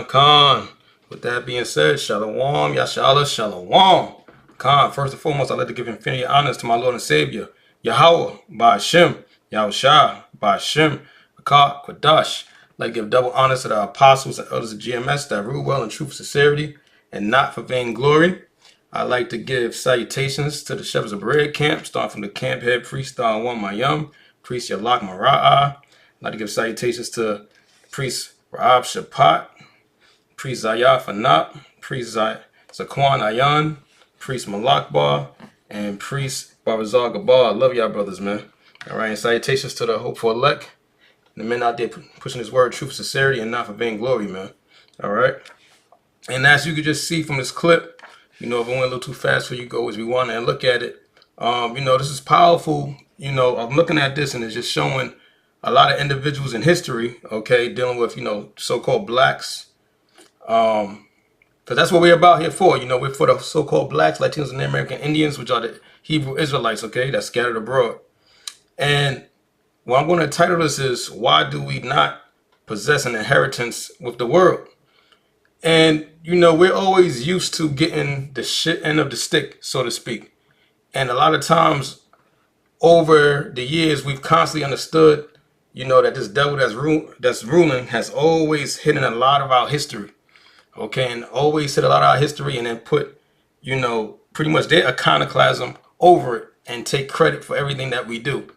Khan. With that being said, Shalom, Yashala, Shalom. Khan, first and foremost, I'd like to give infinity honors to my Lord and Savior, Yahweh, Ba'ashem, Yahushua, Ba'ashem, Akkad, Quadash. I'd like to give double honors to the apostles and elders of GMS that rule well in truth, sincerity, and not for vainglory. I'd like to give salutations to the shepherds of Berea camp, starting from the camp head priest Don Juan Mayum, priest Yalak Mara'ah. I'd like to give salutations to priest Ra'ab Shapat, priest Zayah Fanat, priest Zaquan Ayan, priest Malakbar, and priest Barazal Gabar. I love y'all brothers, man. All right, and salutations to the hopeful elect, the men out there pushing this word, truth, sincerity, and not for vainglory, man. All right. And as you can just see from this clip, if I went a little too fast for you, go as we want and look at it. This is powerful. I'm looking at this and it's just showing a lot of individuals in history, okay, dealing with, so-called blacks. Because that's what we're about here for. We're for the so-called blacks, Latinos, and American Indians, which are the Hebrew Israelites, okay, that's scattered abroad. And what I'm going to title this is, why do we not possess an inheritance with the world? And, we're always used to getting the shit end of the stick, so to speak. And a lot of times over the years, we've constantly understood, that this devil that's ruling has always hidden a lot of our history. Okay, and always hid a lot of our history and then put, pretty much their iconoclasm over it and take credit for everything that we do.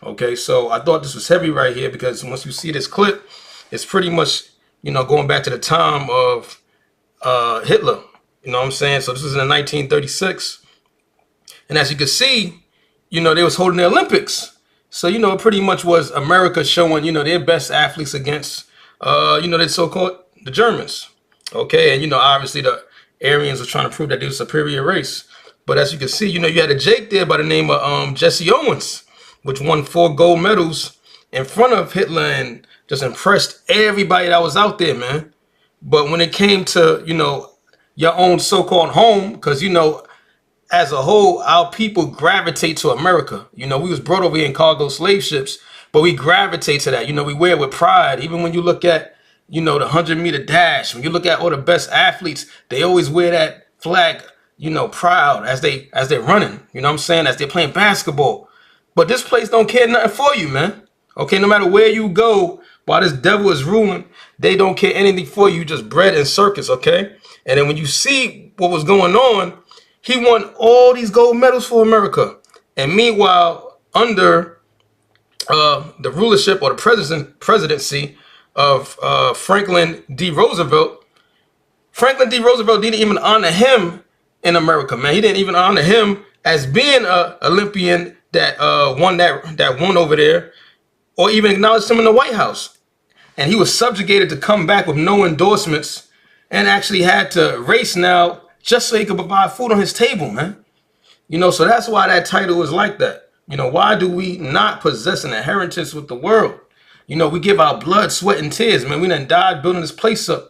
Okay, so I thought this was heavy right here because once you see this clip, it's pretty much, going back to the time of Hitler. You know what I'm saying? So this was in 1936. And as you can see, they was holding the Olympics. So, it pretty much was America showing, their best athletes against, the so-called the Germans. Okay, and, obviously the Aryans were trying to prove that they were a superior race. But as you can see, you had a Jake there by the name of Jesse Owens, which won 4 gold medals in front of Hitler and just impressed everybody that was out there, man. But when it came to, your own so-called home, because, as a whole, our people gravitate to America. We was brought over here in cargo slave ships, but we gravitate to that. We wear it with pride. Even when you look at, the 100-meter dash, when you look at all the best athletes, they always wear that flag, proud as they're running. You know what I'm saying? As they're playing basketball. But this place don't care nothing for you, man. Okay, no matter where you go, while this devil is ruling, they don't care anything for you, just bread and circus, okay? And then when you see what was going on, he won all these gold medals for America. And meanwhile, under the rulership or the presidency of Franklin D. Roosevelt didn't even honor him in America, man. He didn't even honor him as being an Olympian that won over there, or even acknowledged him in the White House. And he was subjugated to come back with no endorsements and actually had to race now just so he could provide food on his table, man. So that's why that title is like that. Why do we not possess an inheritance with the world? We give our blood, sweat, and tears, man. We done died building this place up.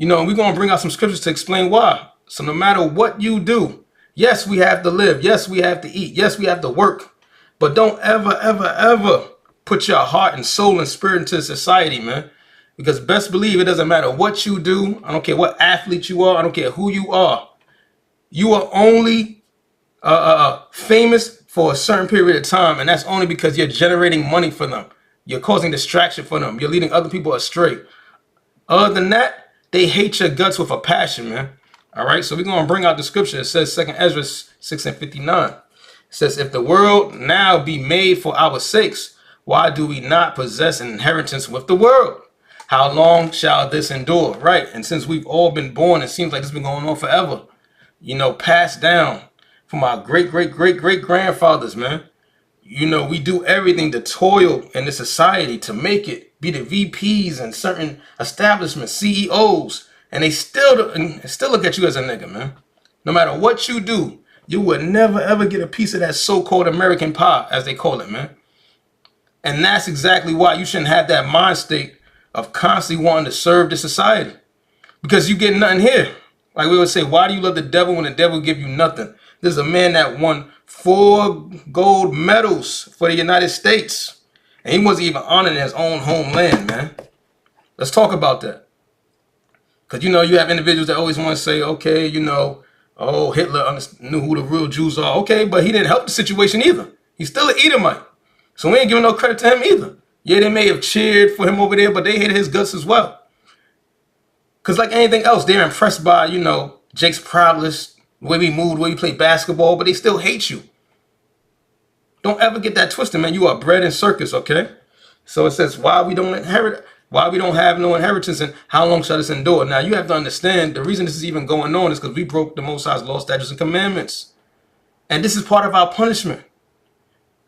And we're going to bring out some scriptures to explain why. So no matter what you do, yes, we have to live. Yes, we have to eat. Yes, we have to work. But don't ever, ever, ever put your heart and soul and spirit into society, man. Because best believe it doesn't matter what you do. I don't care what athlete you are. I don't care who you are. You are only famous for a certain period of time. And that's only because you're generating money for them. You're causing distraction for them. You're leading other people astray. Other than that, they hate your guts with a passion, man. All right, so we're going to bring out the scripture. It says 2 Ezra 6:59. It says, if the world now be made for our sakes, why do we not possess an inheritance with the world? How long shall this endure? Right, and since we've all been born, it seems like it's been going on forever. Passed down from our great grandfathers, man. You know, we do everything to toil in this society to make it, be the VPs and certain establishments, CEOs, and they still look at you as a nigga, man. No matter what you do, you would never ever get a piece of that so-called American pie, as they call it, man. And that's exactly why you shouldn't have that mind state of constantly wanting to serve the society, because you get nothing here. Like we would say, why do you love the devil when the devil give you nothing? There's a man that won 4 gold medals for the United States, and he wasn't even honored in his own homeland, man. Let's talk about that. Because, you know, you have individuals that always want to say, okay, you know, oh, Hitler knew who the real Jews are. Okay, but he didn't help the situation either. He's still an Edomite. So we ain't giving no credit to him either. Yeah, they may have cheered for him over there, but they hated his guts as well. Because like anything else, they're impressed by, you know, Jake's prowess, the way we moved, the way we played basketball, but they still hate you. Don't ever get that twisted, man. You are bred in circus, okay? So it says, why we don't have no inheritance, and how long shall this endure? Now, you have to understand, the reason this is even going on is because we broke the Most High's law, statutes, and commandments. And this is part of our punishment.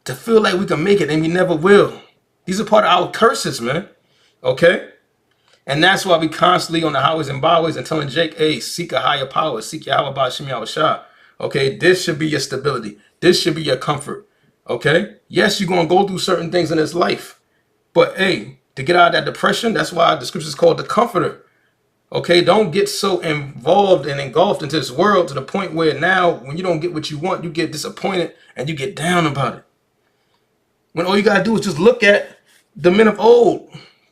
To feel like we can make it, and we never will. These are part of our curses, man. Okay? And that's why we constantly on the highways and byways and telling Jake, hey, seek a higher power. Seek Yahweh Ba'Shem Yahushua. Okay? This should be your stability. This should be your comfort. Okay? Yes, you're going to go through certain things in this life. But, hey, to get out of that depression, that's why the scripture is called the comforter. Okay? Don't get so involved and engulfed into this world to the point where now when you don't get what you want, you get disappointed and you get down about it. When all you got to do is just look at the men of old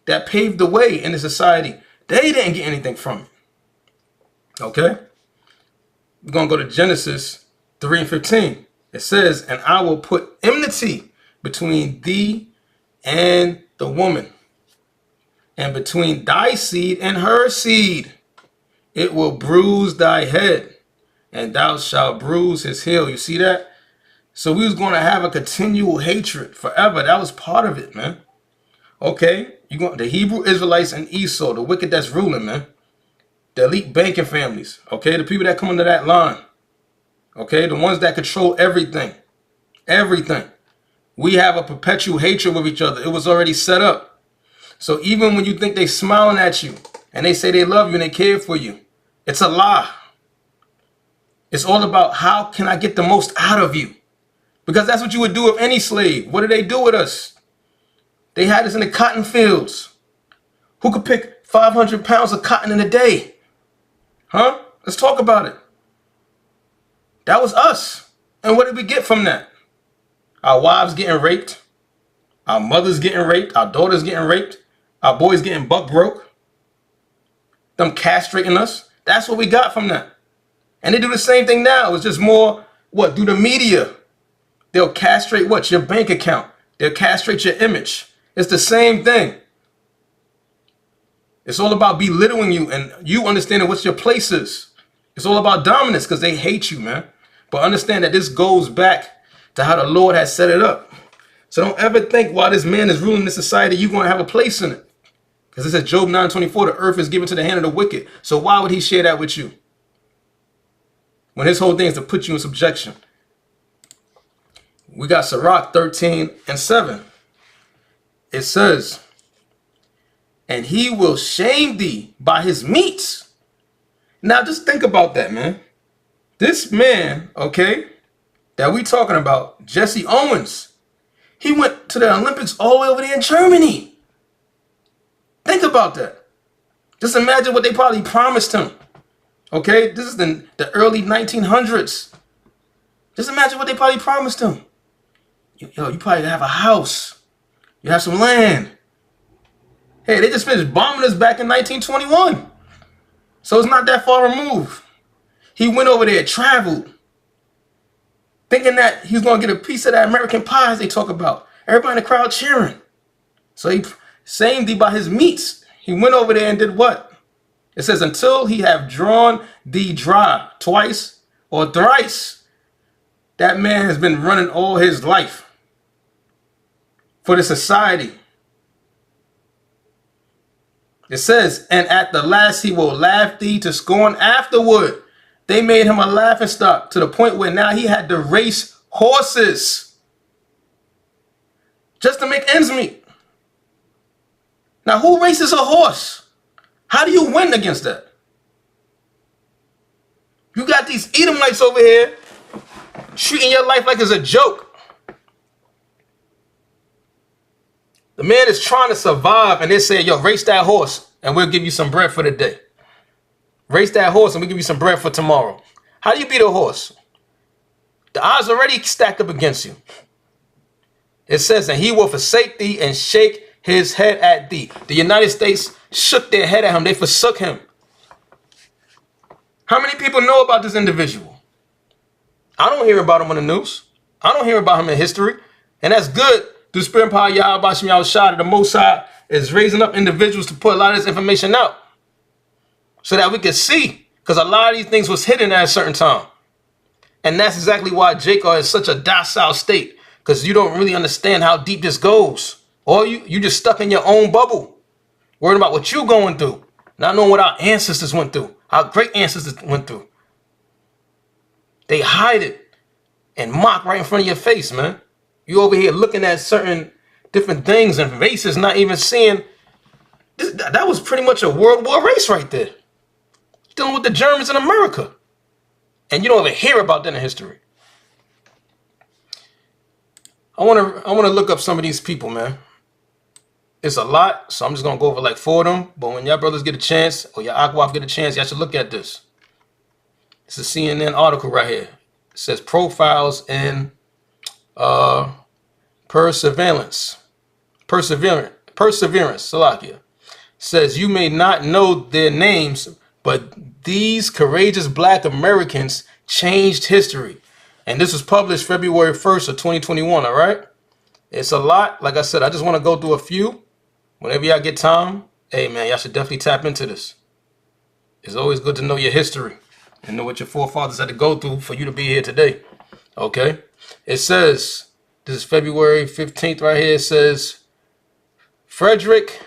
that paved the way in the society. They didn't get anything from it. Okay? We're going to go to Genesis 3:15. It says, and I will put enmity between thee and the woman, and between thy seed and her seed. It will bruise thy head, and thou shalt bruise his heel. You see that? So we was going to have a continual hatred forever. That was part of it, man. Okay? You going the Hebrew Israelites and Esau, the wicked that's ruling, man. The elite banking families. Okay? The people that come under that line. Okay? The ones that control everything. Everything. We have a perpetual hatred with each other. It was already set up. So even when you think they smiling at you and they say they love you and they care for you, it's a lie. It's all about how can I get the most out of you? Because that's what you would do with any slave. What did they do with us? They had us in the cotton fields. Who could pick 500 pounds of cotton in a day? Huh? Let's talk about it. That was us. And what did we get from that? Our wives getting raped. Our mothers getting raped. Our daughters getting raped. Our boys getting buck broke. Them castrating us. That's what we got from that. And they do the same thing now. It's just more, what, through the media. They'll castrate what? Your bank account. They'll castrate your image. It's the same thing. It's all about belittling you and you understanding what your place is. It's all about dominance because they hate you, man. But understand that this goes back to how the Lord has set it up. So don't ever think while this man is ruling this society, you're going to have a place in it. Because it says Job 9:24, the earth is given to the hand of the wicked. So why would he share that with you? When his whole thing is to put you in subjection. We got Sirach 13:7. It says, and he will shame thee by his meats. Now just think about that, man. This man, okay, that we talking about, Jesse Owens, he went to the Olympics all the way over there in Germany. Think about that. Just imagine what they probably promised him. Okay, this is the early 1900s. Just imagine what they probably promised him. Yo, you probably have a house. You have some land. Hey, they just finished bombing us back in 1921. So it's not that far removed. He went over there, traveled, thinking that he was going to get a piece of that American pie as they talk about. Everybody in the crowd cheering. So he saying thee by his meats. He went over there and did what? It says, until he have drawn thee dry twice or thrice. That man has been running all his life for the society. It says, and at the last he will laugh thee to scorn afterward. They made him a laughing stock to the point where now he had to race horses. just to make ends meet. Now, who races a horse? How do you win against that? You got these Edomites over here treating your life like it's a joke. The man is trying to survive, and they say, yo, race that horse, and we'll give you some bread for the day. Race that horse, and we'll give you some bread for tomorrow. How do you beat a horse? The odds already stacked up against you. It says, and he will forsake thee and shake his head at thee. The United States shook their head at him. They forsook him. How many people know about this individual? I don't hear about him on the news. I don't hear about him in history. And that's good. Through Spirit and Power, Yahweh Shem Yahushua, the Most High is raising up individuals to put a lot of this information out so that we can see. Because a lot of these things was hidden at a certain time. And that's exactly why Jacob is such a docile state. Because you don't really understand how deep this goes. Or you just stuck in your own bubble. Worried about what you're going through. Not knowing what our ancestors went through. Our great ancestors went through. They hide it and mock right in front of your face, man. You over here looking at certain different things and races, not even seeing. That was pretty much a World War race right there. Dealing with the Germans in America. And you don't even hear about that in history. I want to look up some of these people, man. It's a lot, so I'm just going to go over like 4 of them. But when y'all brothers get a chance, or your Akwaf get a chance, y'all should look at this. It's a CNN article right here. It says profiles in perseverance, Salakia. Says you may not know their names, but these courageous black Americans changed history. And this was published February 1st of 2021, all right? It's a lot. Like I said, I just want to go through a few. Whenever y'all get time, hey, man, y'all should definitely tap into this. It's always good to know your history and know what your forefathers had to go through for you to be here today, okay? It says, this is February 15th right here. It says, Frederick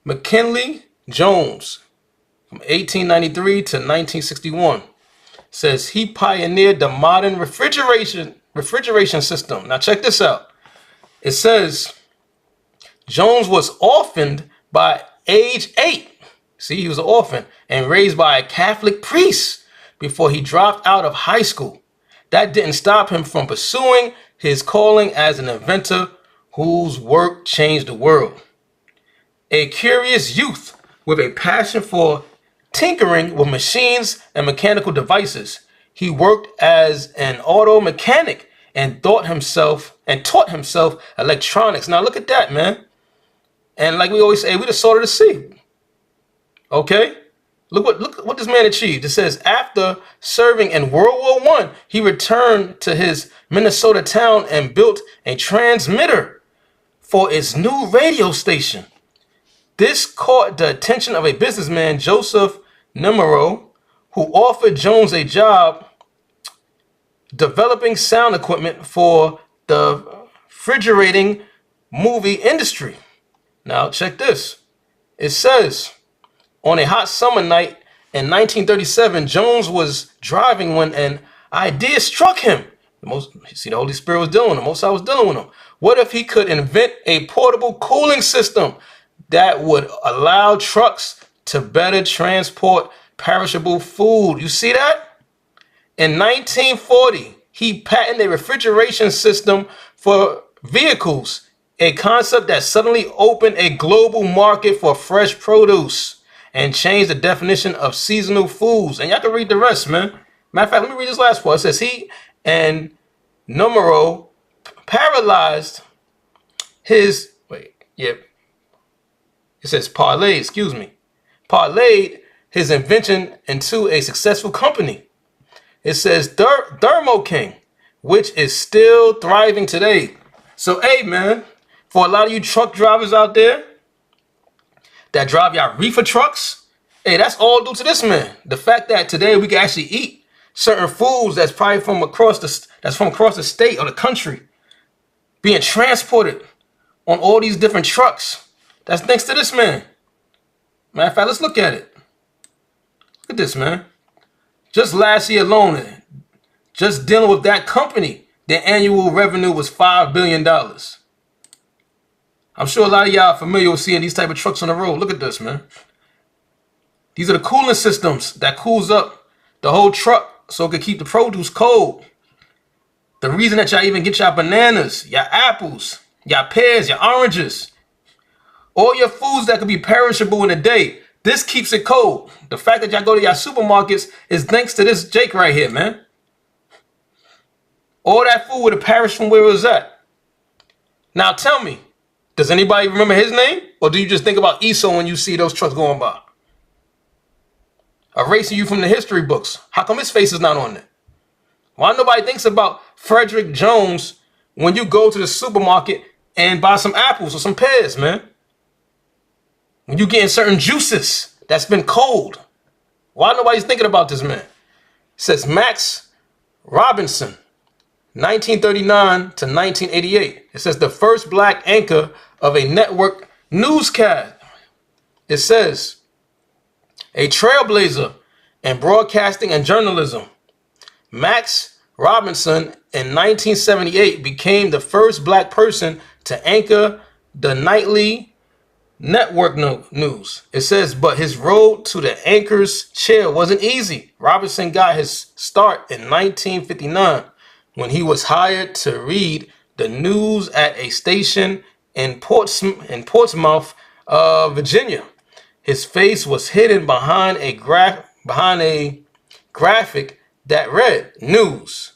McKinley Jones from 1893 to 1961. Says he pioneered the modern refrigeration system. Now check this out. It says Jones was orphaned by age 8. See, he was an orphan and raised by a Catholic priest before he dropped out of high school. That didn't stop him from pursuing his calling as an inventor whose work changed the world. A curious youth with a passion for tinkering with machines and mechanical devices, he worked as an auto mechanic and taught himself electronics. Now look at that, man. And like we always say, we the salt of the sea. Okay? Look what this man achieved. It says after serving in World War I, he returned to his Minnesota town and built a transmitter for its new radio station. This caught the attention of a businessman, Joseph Numero, who offered Jones a job developing sound equipment for the refrigerating movie industry. Now check this. It says, on a hot summer night in 1937, Jones was driving when an idea struck him. The Holy Spirit was dealing with him. Most I was dealing with him. What if he could invent a portable cooling system that would allow trucks to better transport perishable food? You see that? In 1940, he patented a refrigeration system for vehicles, a concept that suddenly opened a global market for fresh produce and changed the definition of seasonal foods. And y'all can read the rest, man. Matter of fact, let me read this last part. It says he and Numero paralyzed his, it says parlayed his invention into a successful company. It says Thermo King, which is still thriving today. So, hey, man, for a lot of you truck drivers out there that drive y'all reefer trucks, hey, that's all due to this man. The fact that today we can actually eat certain foods that's probably from across the state or the country being transported on all these different trucks. That's thanks to this man. Matter of fact, let's look at it. Look at this, man. Just last year alone, just dealing with that company, their annual revenue was $5 billion. I'm sure a lot of y'all are familiar with seeing these type of trucks on the road. Look at this, man. These are the cooling systems that cools up the whole truck so it can keep the produce cold. The reason that y'all even get y'all bananas, your apples, your pears, your oranges, all your foods that could be perishable in a day, this keeps it cold. The fact that y'all go to y'all supermarkets is thanks to this Jake right here, man. All that food would have perished from where it was at. Now tell me, does anybody remember his name? Or do you just think about Esau when you see those trucks going by? Erasing you from the history books. How come his face is not on there? Why nobody thinks about Frederick Jones when you go to the supermarket and buy some apples or some pears, man? When you getting certain juices that's been cold. Why nobody's thinking about this man? It says Max Robinson, 1939 to 1988. It says the first black anchor of a network newscast. It says a trailblazer in broadcasting and journalism. Max Robinson in 1978 became the first black person to anchor the nightly network news. It says, but his road to the anchor's chair wasn't easy. Robinson got his start in 1959 when he was hired to read the news at a station in Portsmouth, Virginia. His face was hidden behind a graphic that read news.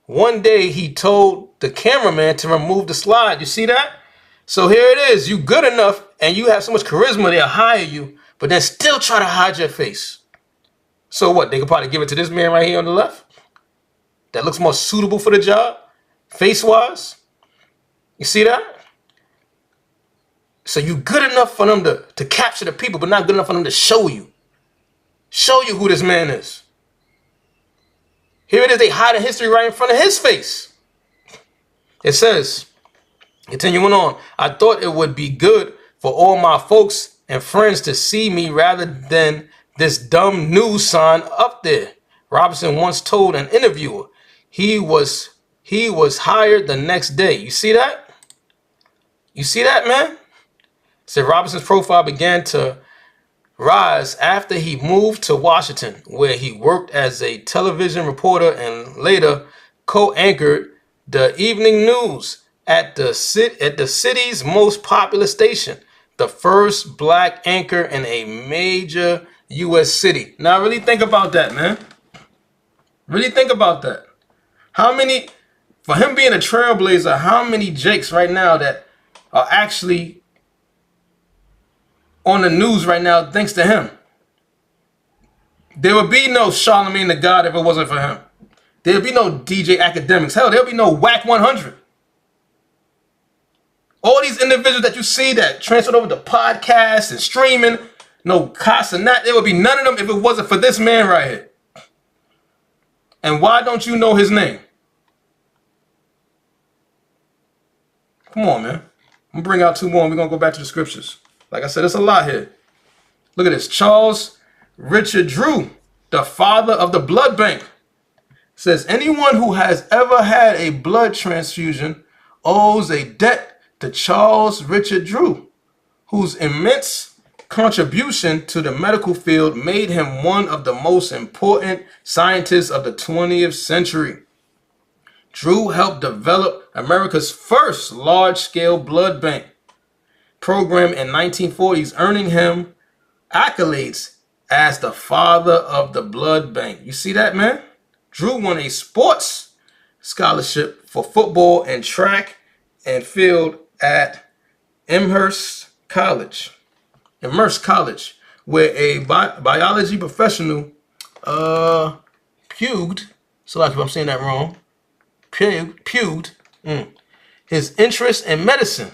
One day he told the cameraman to remove the slide. You see that? So here it is. You good enough and you have so much charisma they'll hire you, but then still try to hide your face. So what? They could probably give it to this man right here on the left that looks more suitable for the job, face-wise. You see that? So you good enough for them to capture the people, but not good enough for them to show you who this man is. Here it is, they hiding history right in front of his face. It says, continuing on, I thought it would be good for all my folks and friends to see me rather than this dumb news sign up there. Robinson once told an interviewer he was hired the next day. You see that? You see that, man? Said Robinson's profile began to rise after he moved to Washington, where he worked as a television reporter and later co-anchored the evening news at the city's most popular station, the first black anchor in a major U.S. city. Now, really think about that, man. Really think about that. How many, for him being a trailblazer, how many Jakes right now that are actually on the news right now thanks to him? There would be no Charlemagne the God if it wasn't for him. There would be no DJ Academics. Hell, there would be no Whack 100. All these individuals that you see that transferred over to podcasts and streaming, no Casa Nat, there would be none of them if it wasn't for this man right here. And why don't you know his name? Come on, man. I'm going to bring out two more and we're going to go back to the scriptures. Like I said, there's a lot here. Look at this. Charles Richard Drew, the father of the blood bank, says anyone who has ever had a blood transfusion owes a debt to Charles Richard Drew, whose immense contribution to the medical field made him one of the most important scientists of the 20th century. Drew helped develop America's first large-scale blood bank program in 1940s, earning him accolades as the father of the blood bank. You see that, man? Drew won a sports scholarship for football and track and field at Amherst College, where a biology professional puged, so like if I'm saying that wrong, puged his interest in medicine.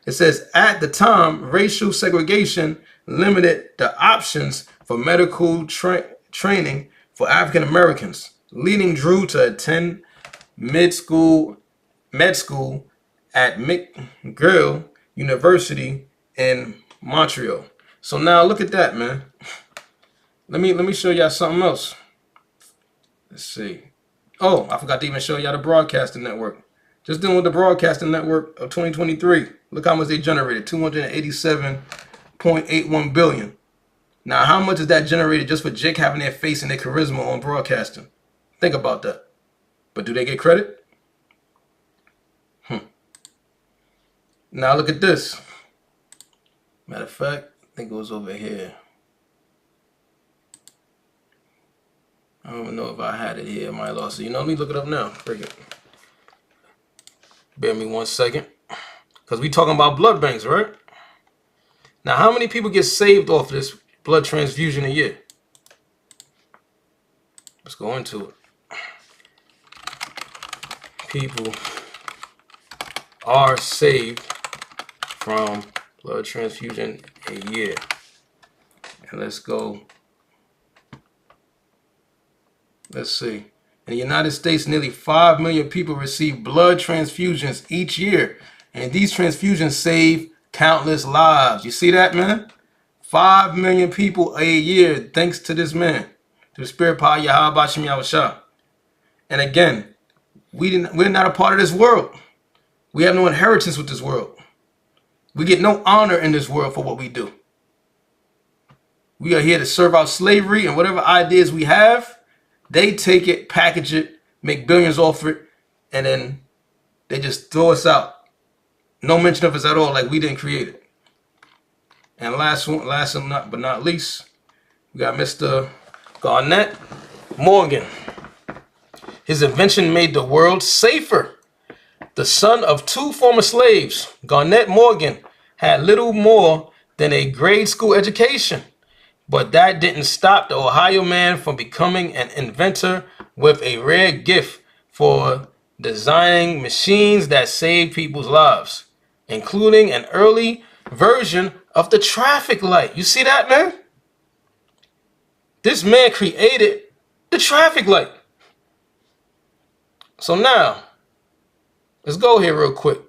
It says, at the time, racial segregation limited the options for medical training for African Americans, leading Drew to attend med school at McGill University in Montreal. So now look at that, man. Let me show y'all something else. Let's see. Oh, I forgot to even show y'all the broadcasting network. Just dealing with the broadcasting network of 2023. Look how much they generated, 287.81 billion. Now, how much is that generated just for Jake having their face and their charisma on broadcasting? Think about that. But do they get credit? Now look at this. Matter of fact, I think it was over here. I don't even know if I had it here. I might have lost it. You know, let me look it up now. Bring it. Bear me 1 second. Because we talking about blood banks, right? Now, how many people get saved off this blood transfusion a year? Let's go into it. People are saved from blood transfusion a year. And let's go. Let's see. In the United States, nearly 5 million people receive blood transfusions each year. And these transfusions save countless lives. You see that, man? 5 million people a year, thanks to this man, to the spirit power Yahweh Bashem Yahushua. And again, we're not a part of this world. We have no inheritance with this world. We get no honor in this world for what we do. We are here to serve out slavery, and whatever ideas we have, they take it, package it, make billions off it, and then they just throw us out. No mention of us at all, like we didn't create it. And last but not least, we got Mr. Garnett Morgan. His invention made the world safer. The son of 2 former slaves, Garnett Morgan had little more than a grade school education. But that didn't stop the Ohio man from becoming an inventor with a rare gift for designing machines that save people's lives, including an early version of the traffic light. You see that, man? This man created the traffic light. So now, let's go here real quick. It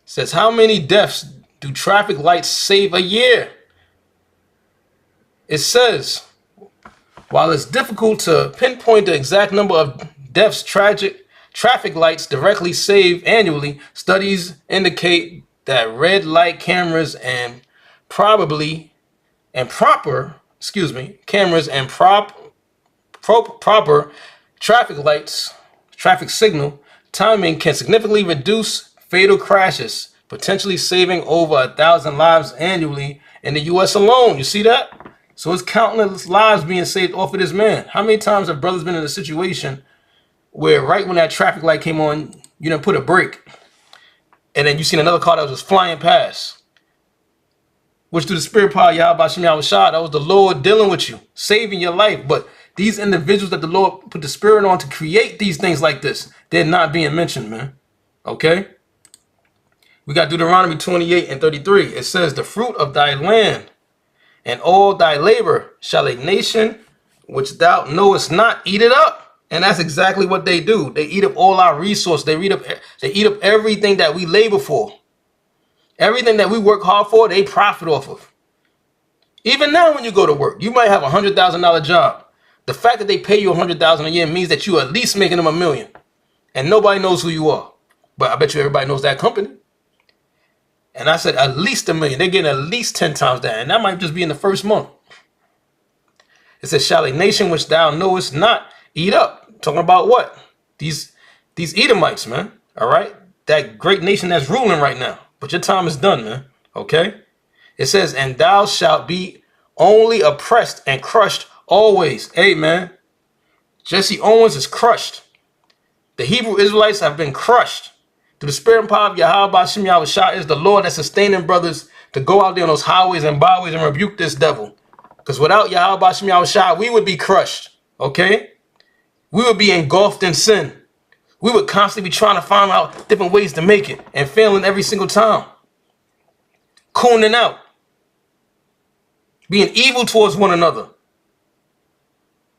says, how many deaths do traffic lights save a year? It says, while it's difficult to pinpoint the exact number of deaths traffic lights directly save annually, studies indicate that red light cameras and proper traffic signal timing can significantly reduce fatal crashes, potentially saving over 1,000 lives annually in the U.S. alone. You see that? So it's countless lives being saved off of this man. How many times have brothers been in a situation where right when that traffic light came on, you didn't put a brake, and then you seen another car that was just flying past? Which through the spirit power Yahweh Bashem Yahushua, that was the Lord dealing with you, saving your life. But these individuals that the Lord put the spirit on to create these things like this, they're not being mentioned, man. Okay? We got Deuteronomy 28:33. It says, the fruit of thy land and all thy labor shall a nation which thou knowest not eat it up. And that's exactly what they do. They eat up all our resources. They eat up everything that we labor for. Everything that we work hard for, they profit off of. Even now when you go to work, you might have a $100,000 job. The fact that they pay you $100,000 a year means that you are at least making them $1 million. And nobody knows who you are. But I bet you everybody knows that company. And I said at least $1 million. They're getting at least 10 times that. And that might just be in the first month. It says, shall a nation which thou knowest not eat up? Talking about what? These Edomites, man. All right? That great nation that's ruling right now. But your time is done, man. Okay? It says, and thou shalt be only oppressed and crushed always. Hey, man. Jesse Owens is crushed. The Hebrew Israelites have been crushed. Through the spirit and power of Yahweh Bashem Yahushua is the Lord that's sustaining brothers to go out there on those highways and byways and rebuke this devil. Because without Yahweh Bashem Yahushua, we would be crushed. Okay? We would be engulfed in sin. We would constantly be trying to find out different ways to make it and failing every single time. Cooning out. Being evil towards one another.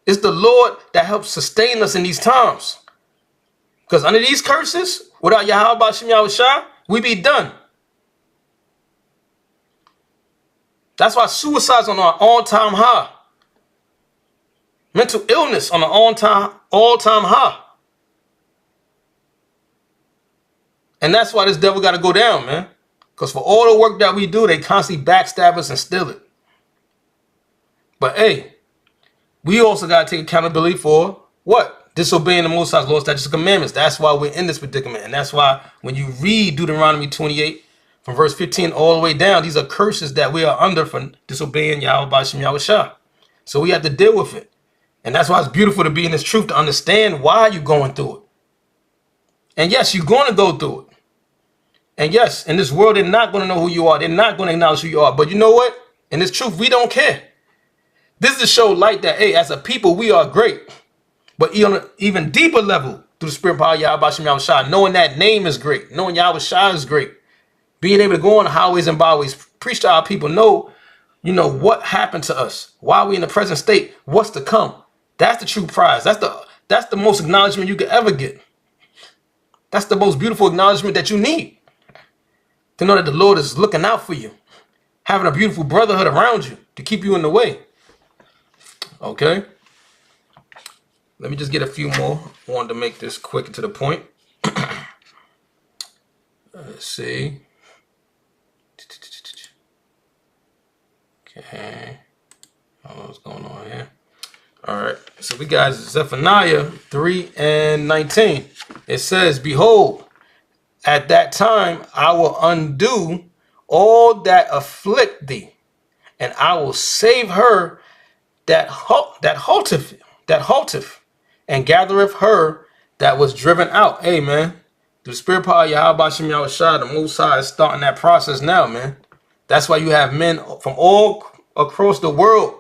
It's the Lord that helps sustain us in these times. Because under these curses, without Yahweh Bashem Yahushua, we be done. That's why suicide's on an all-time high. Mental illness on an all-time high. And that's why this devil got to go down, man. Because for all the work that we do, they constantly backstab us and steal it. But hey, we also got to take accountability for what? Disobeying the Most High's laws, statutes, and commandments. That's why we're in this predicament. And that's why when you read Deuteronomy 28, from verse 15 all the way down, these are curses that we are under for disobeying Yahweh B'Shem Yahweh Shah. So we have to deal with it. And that's why it's beautiful to be in this truth, to understand why you're going through it. And yes, you're going to go through it. And yes, in this world, they're not going to know who you are. They're not going to acknowledge who you are. But you know what? In this truth, we don't care. This is to show light that, hey, as a people, we are great. But on an even deeper level, through the spirit power of Yahweh B'Shem Yahweh Shah, knowing that name is great, knowing Yahweh Shah is great, being able to go on the highways and byways, preach to our people, know, what happened to us, why we in the present state, what's to come. That's the true prize. That's the most acknowledgement you could ever get. That's the most beautiful acknowledgement that you need. To know that the Lord is looking out for you, having a beautiful brotherhood around you to keep you in the way. Okay? Let me just get a few more. I wanted to make this quick and to the point. Let's see. Okay. I don't know what's going on here. All right. So we got Zephaniah 3 and 19. It says, behold, at that time I will undo all that afflict thee, and I will save her that halteth, and gathereth her that was driven out. Hey, man, the spirit power of Yahweh B'Shem Yahweh Shah, the Most High, is starting that process now, man. That's why you have men from all across the world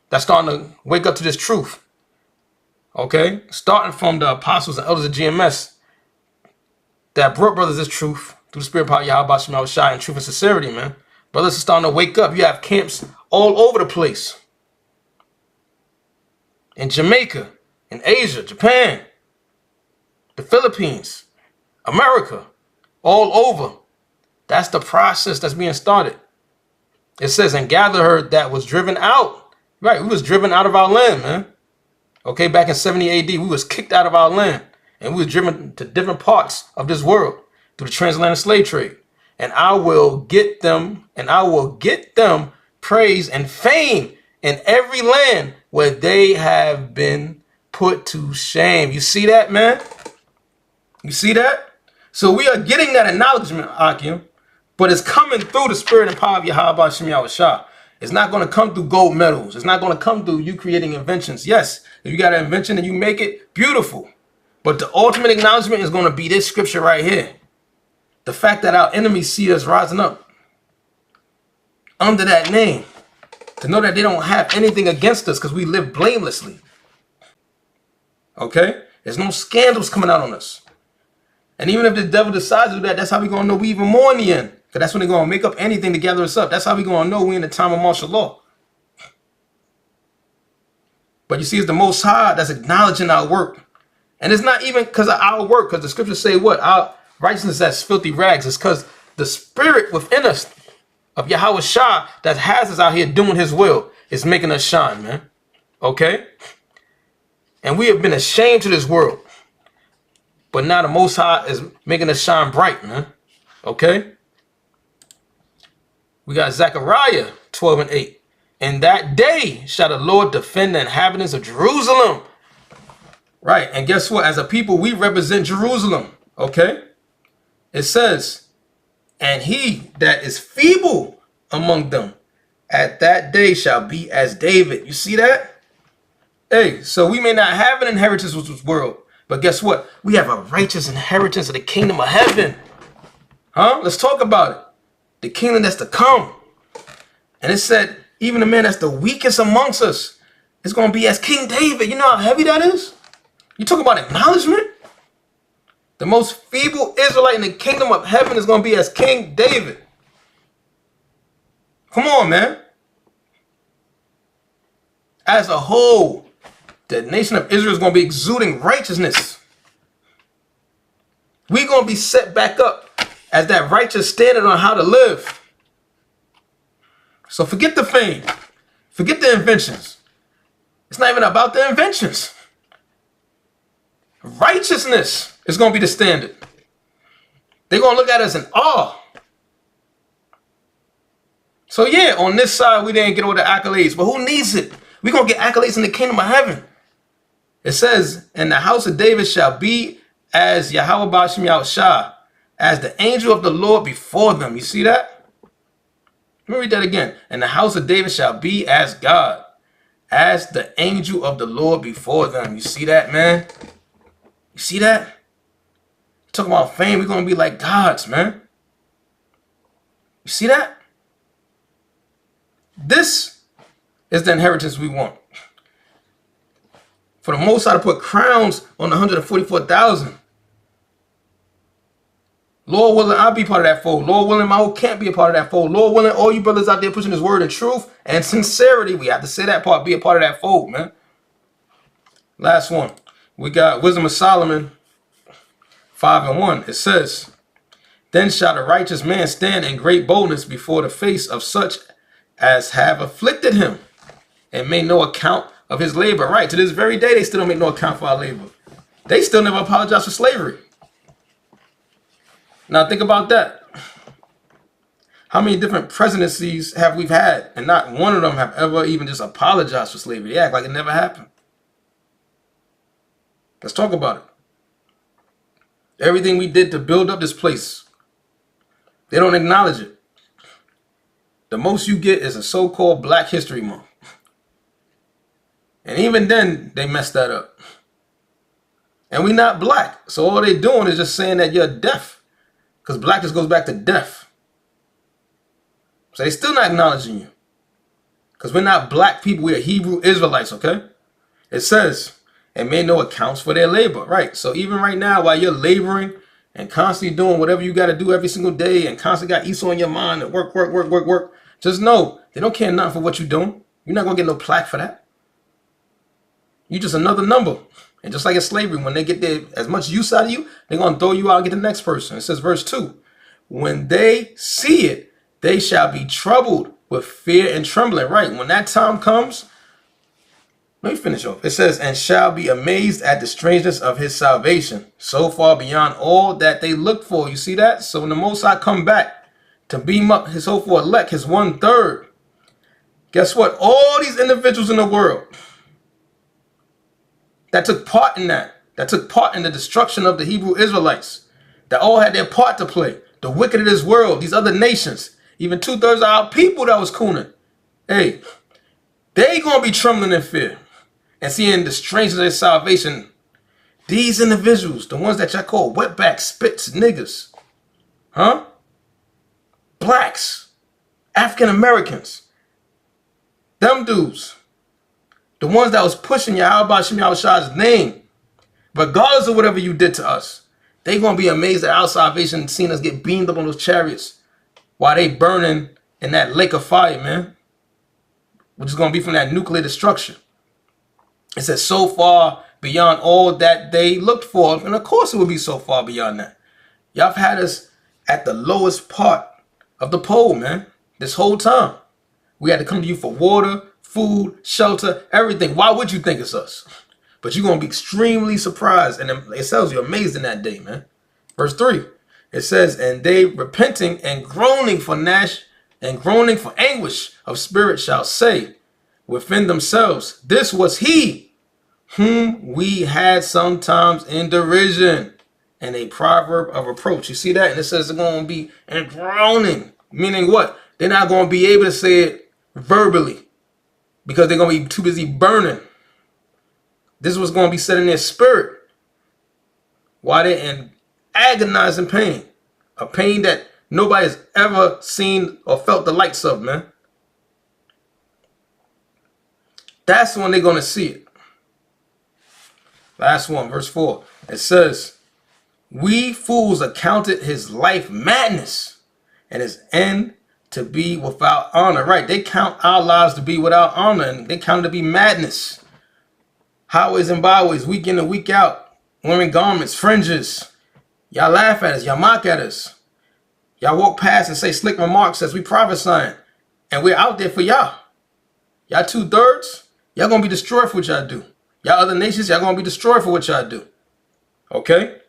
that's starting to wake up to this truth. Okay? Starting from the apostles and elders of GMS that brought brothers this truth through the spirit power of Yahweh B'Shem Yahweh Shah in truth and sincerity, man. Brothers are starting to wake up. You have camps all over the place. In Jamaica, in Asia, Japan, the Philippines, America, all over. That's the process that's being started. It says, and gather her that was driven out. Right, we was driven out of our land, man. Okay, back in 70 AD, we was kicked out of our land. And we was driven to different parts of this world through the transatlantic slave trade. And I will get them, praise and fame in every land where they have been put to shame. You see that, man? You see that? So we are getting that acknowledgement, Akim, but it's coming through the spirit and power of Yahweh B'Shem Yahweh Shah. It's not going to come through gold medals. It's not going to come through you creating inventions. Yes, if you got an invention and you make it, beautiful. But the ultimate acknowledgement is going to be this scripture right here. The fact that our enemies see us rising up under that name. To know that they don't have anything against us because we live blamelessly. Okay? There's no scandals coming out on us. And even if the devil decides to do that, that's how we're going to know we even more in the end. Because that's when they're going to make up anything to gather us up. That's how we're going to know we're in the time of martial law. But you see, it's the Most High that's acknowledging our work. And it's not even because of our work, because the scriptures say what? Our righteousness as filthy rags. It's because the spirit within us of Yahweh Shah that has us out here doing his will is making us shine, man. Okay? And we have been ashamed to this world. But now the Most High is making us shine bright, man. Okay? We got Zechariah 12 and 8. In that day shall the Lord defend the inhabitants of Jerusalem. Right, and guess what? As a people, we represent Jerusalem. Okay? It says, and he that is feeble among them at that day shall be as David. You see that? Hey, so we may not have an inheritance with this world, but guess what? We have a righteous inheritance of the kingdom of heaven. Huh? Let's talk about it. The kingdom that's to come. And it said, even the man that's the weakest amongst us is going to be as King David. You know how heavy that is? You talk about acknowledgement? The most feeble Israelite in the kingdom of heaven is going to be as King David. Come on, man. As a whole, the nation of Israel is going to be exuding righteousness. We're going to be set back up as that righteous standard on how to live. So forget the fame. Forget the inventions. It's not even about the inventions. Righteousness is going to be the standard. They're going to look at us in awe. So yeah, on this side, we didn't get all the accolades, but who needs it? We're going to get accolades in the kingdom of heaven. It says, and the house of David shall be as Yahweh Ba'ashem Yahushua, as the angel of the Lord before them. You see that? Let me read that again. And the house of David shall be as God, as the angel of the Lord before them. You see that, man? You see that? Talking about fame, we're going to be like gods, man. You see that? This is the inheritance we want. For the Most High to put crowns on the 144,000. Lord willing, I'll be part of that fold. Lord willing, my whole camp be a part of that fold. Lord willing, all you brothers out there pushing His word in truth and sincerity, we have to say that part, be a part of that fold, man. Last one. We got Wisdom of Solomon 5:1. It says, then shall the righteous man stand in great boldness before the face of such as have afflicted him, and made no account of his labor. Right, to this very day, they still don't make no account for our labor. They still never apologize for slavery. Now think about that. How many different presidencies have we had, and not one of them have ever even just apologized for slavery? They act like it never happened. Let's talk about it. Everything we did to build up this place, they don't acknowledge it. The most you get is a so-called Black History Month. And even then, they messed that up. And we not black. So all they doing is just saying that you're deaf. Because black just goes back to deaf. So they still not acknowledging you. Because we're not black people. We're Hebrew Israelites, okay? It says, and made no accounts for their labor. Right. So even right now, while you're laboring and constantly doing whatever you got to do every single day and constantly got Esau in your mind and work, just know they don't care nothing for what you're doing. You're not going to get no plaque for that. You just another number. And just like in slavery, when they get their as much use out of you, they're going to throw you out and get the next person. It says verse 2, when they see it, they shall be troubled with fear and trembling. Right. When that time comes, let me finish off. It says, and shall be amazed at the strangeness of his salvation, so far beyond all that they looked for. You see that? So when the Most High come back to beam up his hopeful elect, his 1/3, guess what? All these individuals in the world that took part in that took part in the destruction of the Hebrew Israelites, that all had their part to play. The wicked of this world, these other nations, even 2/3 of our people that was cooning. Hey, they gonna be trembling in fear and seeing the strangeness of their salvation. These individuals, the ones that y'all call wetbacks, spits, niggas, huh? Blacks, African Americans, them dudes, the ones that was pushing Yahweh Ba'ashem Yahushua's name, regardless of whatever you did to us, they gonna be amazed at our salvation and seeing us get beamed up on those chariots while they burning in that lake of fire, man, which is gonna be from that nuclear destruction. It says so far beyond all that they looked for, and of course it will be so far beyond that. Y'all have had us at the lowest part of the pole, man, this whole time. We had to come to you for water, food, shelter, everything. Why would you think it's us? But you're going to be extremely surprised, and it tells you amazed in that day, man. Verse 3, it says, and they repenting and groaning for anguish of spirit shall say within themselves, this was he whom we had sometimes in derision, and a proverb of reproach. You see that? And it says they're going to be in groaning, meaning what? They're not going to be able to say it verbally because they're going to be too busy burning. This is what's going to be said in their spirit while they're in agonizing pain, a pain that nobody's ever seen or felt the likes of, man. That's when they're going to see it. Last one, verse 4. It says, we fools accounted his life madness and his end to be without honor. Right, they count our lives to be without honor, and they count it to be madness. Highways and byways, week in and week out, wearing garments, fringes. Y'all laugh at us, y'all mock at us. Y'all walk past and say slick remarks as we prophesying, and we're out there for y'all. Y'all 2/3, y'all gonna be destroyed for what y'all do. Y'all other nations, y'all gonna be destroyed for what y'all do. Okay?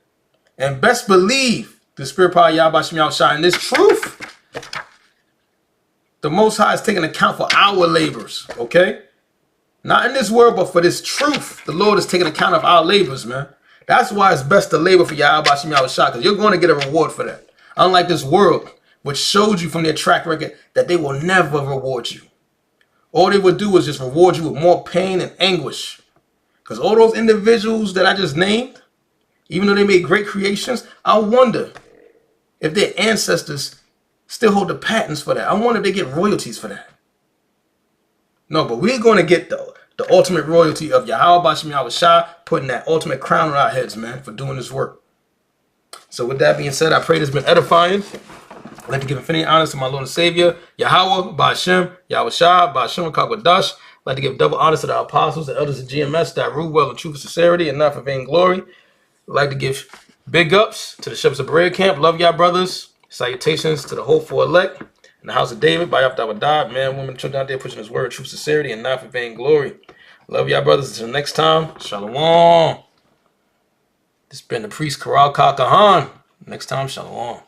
And best believe the spirit power of Yahweh Shem Yahushua. And this truth, the Most High is taking account for our labors, okay? Not in this world, but for this truth, the Lord is taking account of our labors, man. That's why it's best to labor for Yahweh Shem Yahushua, because you're going to get a reward for that. Unlike this world, which showed you from their track record that they will never reward you. All they would do is just reward you with more pain and anguish. Because all those individuals that I just named, even though they made great creations, I wonder if their ancestors still hold the patents for that. I wonder if they get royalties for that. No, but we're going to get the ultimate royalty of Yahweh Bashem Yahushua, putting that ultimate crown on our heads, man, for doing this work. So with that being said, I pray this has been edifying. I'd like to give infinity honors to my Lord and Savior, Yahweh, Ba'ashem, Yahushua, Ba'ashem, Kakwadash. I'd like to give double honors to the apostles, the elders of GMS that rule well in truth and sincerity and not for vain glory. I'd like to give big ups to the Shepherds of Berea camp. Love y'all, brothers. Salutations to the hopeful elect in the house of David, by Abdabadab, man, women, children out there pushing his word, truth, sincerity, and not for vain glory. Love y'all, brothers. Until next time, Shalom. This has been the priest, Karal Kakahan. Next time, Shalom.